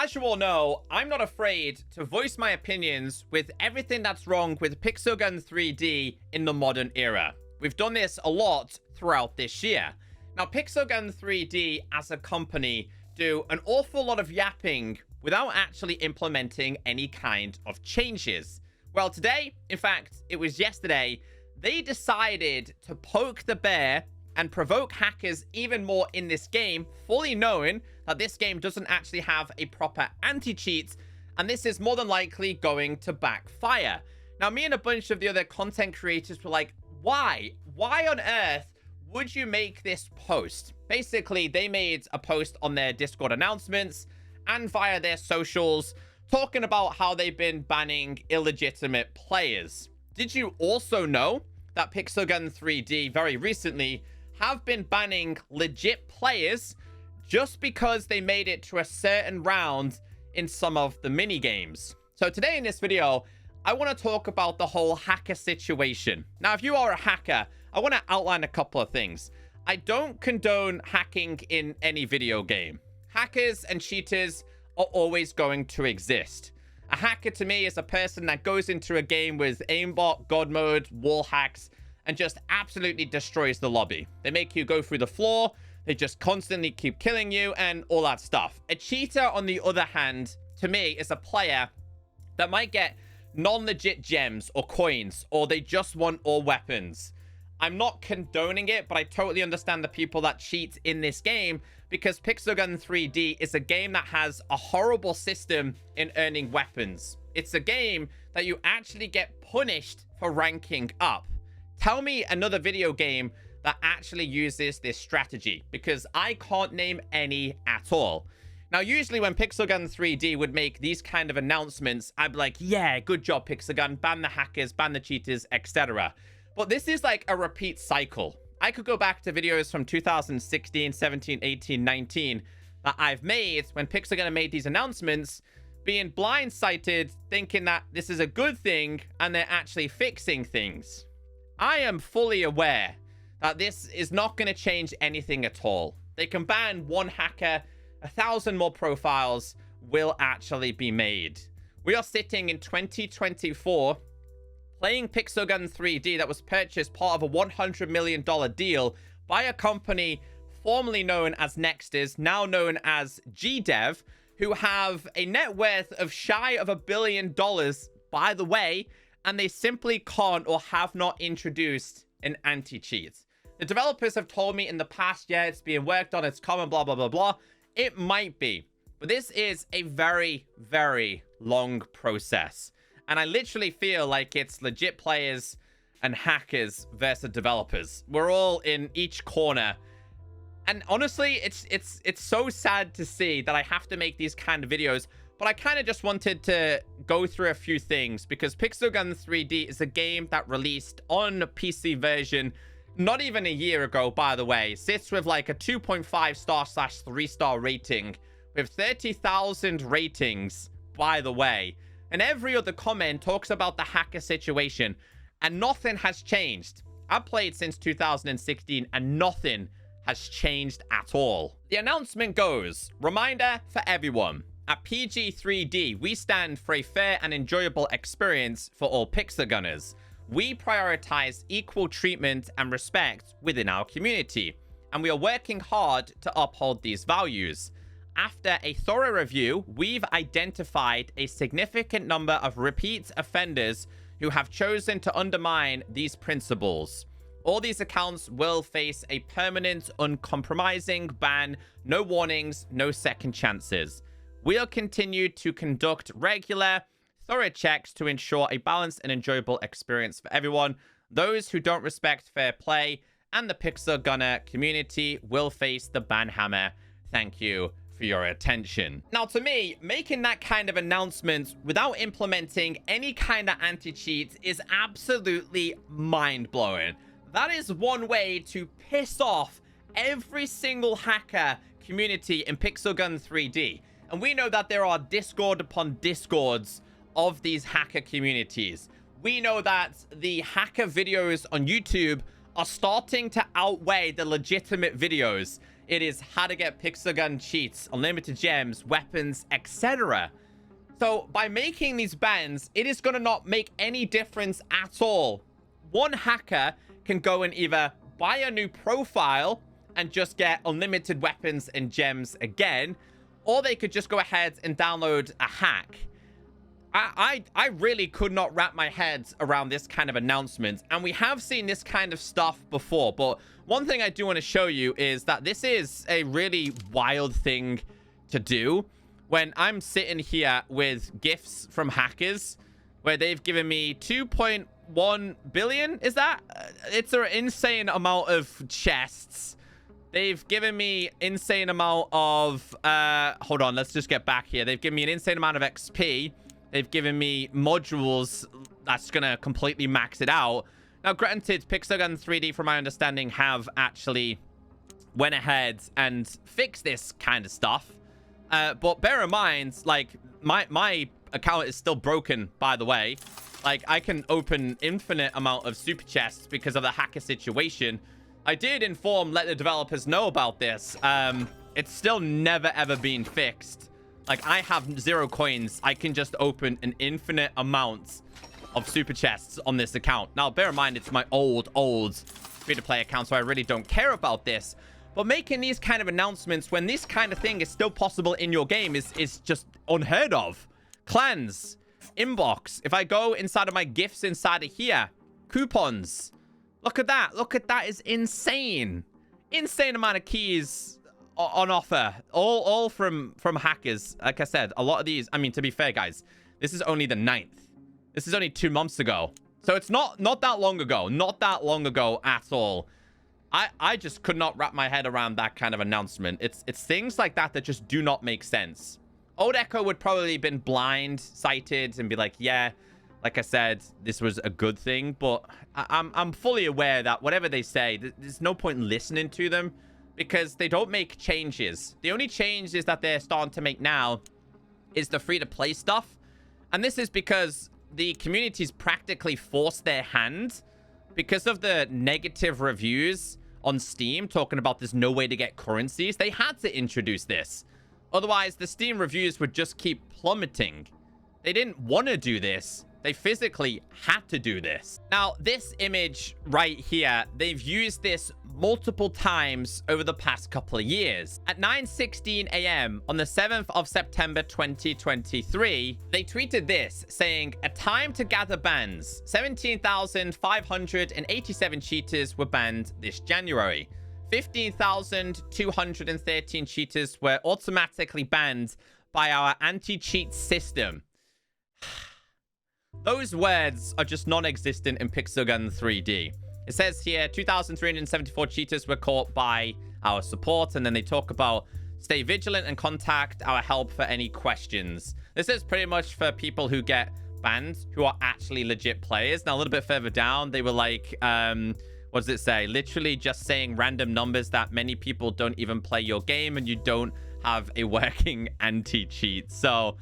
as you all know, I'm not afraid to voice my opinions with everything that's wrong with Pixel Gun 3D in the modern era. We've done this a lot throughout this year. Now, Pixel Gun 3D as a company do an awful lot of yapping without actually implementing any kind of changes. Well, today, in fact, it was yesterday, they decided to poke the bear and provoke hackers even more in this game, fully knowing that this game doesn't actually have a proper anti-cheat, and this is more than likely going to backfire. Now, me and a bunch of the other content creators were like, why? Why on earth would you make this post? Basically, they made a post on their Discord announcements and via their socials, talking about how they've been banning illegitimate players. Did you also know that Pixel Gun 3D very recently have been banning legit players just because they made it to a certain round in some of the mini games? So today in this video, I want to talk about the whole hacker situation. Now, if you are a hacker, I want to outline a couple of things. I don't condone hacking in any video game. Hackers and cheaters are always going to exist. A hacker to me is a person that goes into a game with aimbot, god mode, wall hacks, and just absolutely destroys the lobby. They make you go through the floor, they just constantly keep killing you, and all that stuff. A cheater, on the other hand, to me, is a player that might get non-legit gems or coins, or they just want all weapons. I'm not condoning it, but I totally understand the people that cheat in this game, because Pixel Gun 3D is a game that has a horrible system in earning weapons. It's a game that you actually get punished for ranking up. Tell me another video game that actually uses this strategy, because I can't name any at all. Now, usually when Pixel Gun 3D would make these kind of announcements, I'd be like, yeah, good job, Pixel Gun, ban the hackers, ban the cheaters, etc. But this is like a repeat cycle. I could go back to videos from 2016, 17, 18, 19 that I've made when Pixel Gun made these announcements, being blindsided, thinking that this is a good thing and they're actually fixing things. I am fully aware that this is not going to change anything at all. They can ban one hacker, 1,000 more profiles will actually be made. We are sitting in 2024 playing Pixel Gun 3D that was purchased part of a $100 million deal by a company formerly known as Nexters, now known as GDev, who have a net worth of shy of $1 billion, by the way, and they simply can't or have not introduced an anti-cheat. The developers have told me in the past, yeah, it's being worked on, it's common, blah, blah, blah, blah. It might be, but this is a very, very long process. And I literally feel like it's legit players and hackers versus developers. We're all in each corner. And honestly, it's so sad to see that I have to make these kind of videos. But I kind of just wanted to go through a few things, because Pixel Gun 3D is a game that released on a PC version not even a year ago, by the way. Sits with like a 2.5 star/3 star rating with 30,000 ratings, by the way. And every other comment talks about the hacker situation, and nothing has changed. I've played since 2016 and nothing has changed at all. The announcement goes, reminder for everyone. At PG3D, we stand for a fair and enjoyable experience for all Pixel Gunners. We prioritize equal treatment and respect within our community, and we are working hard to uphold these values. After a thorough review, we've identified a significant number of repeat offenders who have chosen to undermine these principles. All these accounts will face a permanent, uncompromising ban, no warnings, no second chances. We'll continue to conduct regular, thorough checks to ensure a balanced and enjoyable experience for everyone. Those who don't respect fair play and the Pixel Gunner community will face the ban hammer. Thank you for your attention. Now, to me, making that kind of announcement without implementing any kind of anti-cheat is absolutely mind-blowing. That is one way to piss off every single hacker community in Pixel Gun 3D. And we know that there are Discord upon Discords of these hacker communities. We know that the hacker videos on YouTube are starting to outweigh the legitimate videos. It is how to get pixel gun cheats, unlimited gems, weapons, etc. So by making these bans, it is going to not make any difference at all. One hacker can go and either buy a new profile and just get unlimited weapons and gems again, or they could just go ahead and download a hack. I really could not wrap my head around this kind of announcement, and we have seen this kind of stuff before, but one thing I do want to show you is that this is a really wild thing to do. When I'm sitting here with gifts from hackers where they've given me 2.1 billion, is that? It's an insane amount of chests. They've given me insane amount of, hold on, let's just get back here. They've given me an insane amount of XP. They've given me modules that's going to completely max it out. Now, granted, Pixelgun 3D, from my understanding, have actually went ahead and fixed this kind of stuff. But bear in mind, like, my account is still broken, by the way. Like, I can open infinite amount of super chests because of the hacker situation. I did let the developers know about this. It's still never, ever been fixed. Like, I have 0 coins. I can just open an infinite amount of super chests on this account. Now, bear in mind, it's my old free-to-play account, so I really don't care about this. But making these kind of announcements when this kind of thing is still possible in your game is just unheard of. Clans, inbox. If I go inside of my gifts inside of here, coupons. Look at that. Look at that. Is insane. Insane amount of keys on offer, all from hackers. Like I said, a lot of these, I mean, to be fair, guys, this is only the 9th. This is only 2 months ago, so it's not that long ago. Not that long ago at all. I just could not wrap my head around that kind of announcement. It's things like that that just do not make sense. Old Echo would probably been blindsided and be like, yeah, like I said, this was a good thing, but I'm fully aware that whatever they say, there's no point in listening to them, because they don't make changes. The only changes that they're starting to make now is the free-to-play stuff. And this is because the community's practically forced their hand because of the negative reviews on Steam talking about there's no way to get currencies. They had to introduce this. Otherwise, the Steam reviews would just keep plummeting. They didn't want to do this. They physically had to do this. Now, this image right here, they've used this multiple times over the past couple of years. At 9:16 a.m. on the 7th of September 2023, they tweeted this saying, "A time to gather bans. 17,587 cheaters were banned this January. 15,213 cheaters were automatically banned by our anti-cheat system." Those words are just non-existent in Pixelgun 3D. It says here, 2,374 cheaters were caught by our support, and then they talk about stay vigilant and contact our help for any questions. This is pretty much for people who get banned, who are actually legit players. Now, a little bit further down, they were like, what does it say? Literally just saying random numbers that many people don't even play your game, and you don't have a working anti-cheat. So,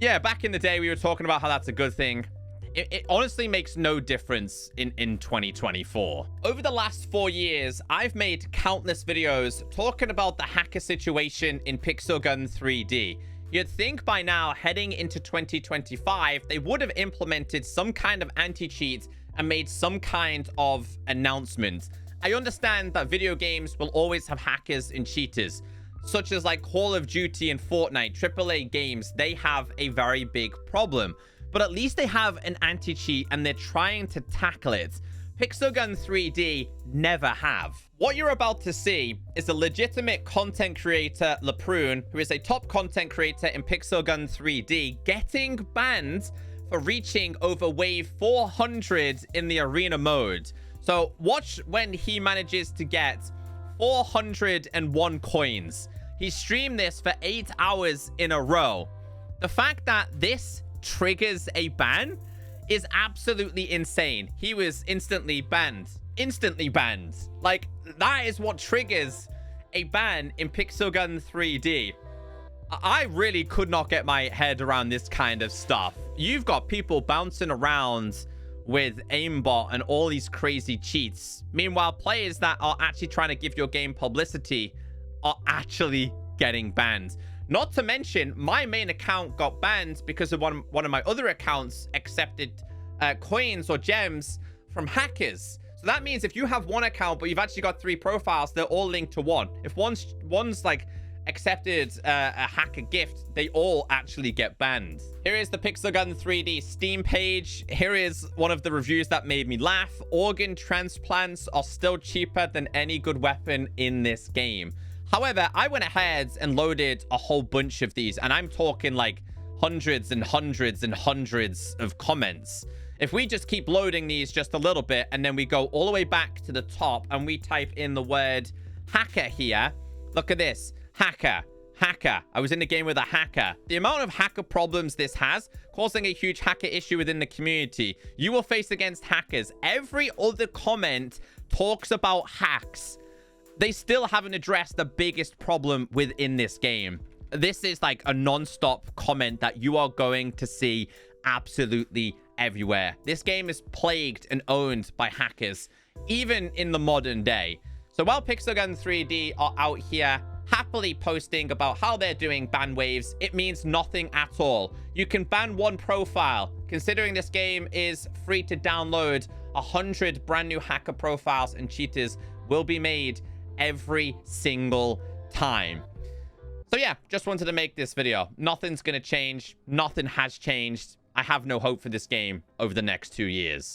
yeah, back in the day, we were talking about how that's a good thing. It honestly makes no difference in 2024. Over the last 4 years, I've made countless videos talking about the hacker situation in Pixelgun 3D. You'd think by now, heading into 2025, they would have implemented some kind of anti-cheat and made some kind of announcement. I understand that video games will always have hackers and cheaters, such as like Call of Duty and Fortnite, AAA games. They have a very big problem. But at least they have an anti-cheat and they're trying to tackle it. Pixelgun 3D never have. What you're about to see is a legitimate content creator, Leprune, who is a top content creator in Pixelgun 3D, getting banned for reaching over wave 400 in the arena mode. So watch when he manages to get 401 coins. He streamed this for 8 hours in a row. The fact that this triggers a ban is absolutely insane. He was instantly banned. Instantly banned. Like, that is what triggers a ban in Pixelgun 3D. I really could not get my head around this kind of stuff. You've got people bouncing around with aimbot and all these crazy cheats. Meanwhile, players that are actually trying to give your game publicity are actually getting banned. Not to mention, my main account got banned because of one of my other accounts accepted coins or gems from hackers. So that means if you have one account, but you've actually got 3 profiles, they're all linked to one. If one's like accepted a hacker gift, they all actually get banned. Here is the Pixel Gun 3D Steam page. Here is one of the reviews that made me laugh. Organ transplants are still cheaper than any good weapon in this game. However, I went ahead and loaded a whole bunch of these, and I'm talking like hundreds and hundreds and hundreds of comments. If we just keep loading these just a little bit, and then we go all the way back to the top, and we type in the word hacker here. Look at this. Hacker. Hacker. I was in the game with a hacker. The amount of hacker problems this has, causing a huge hacker issue within the community. You will face against hackers. Every other comment talks about hacks. They still haven't addressed the biggest problem within this game. This is like a non-stop comment that you are going to see absolutely everywhere. This game is plagued and owned by hackers, even in the modern day. So while Pixel Gun 3D are out here happily posting about how they're doing ban waves, it means nothing at all. You can ban one profile. Considering this game is free to download, 100 brand new hacker profiles and cheaters will be made every single time. So yeah, just wanted to make this video. Nothing's gonna change. Nothing has changed. I have no hope for this game over the next 2 years.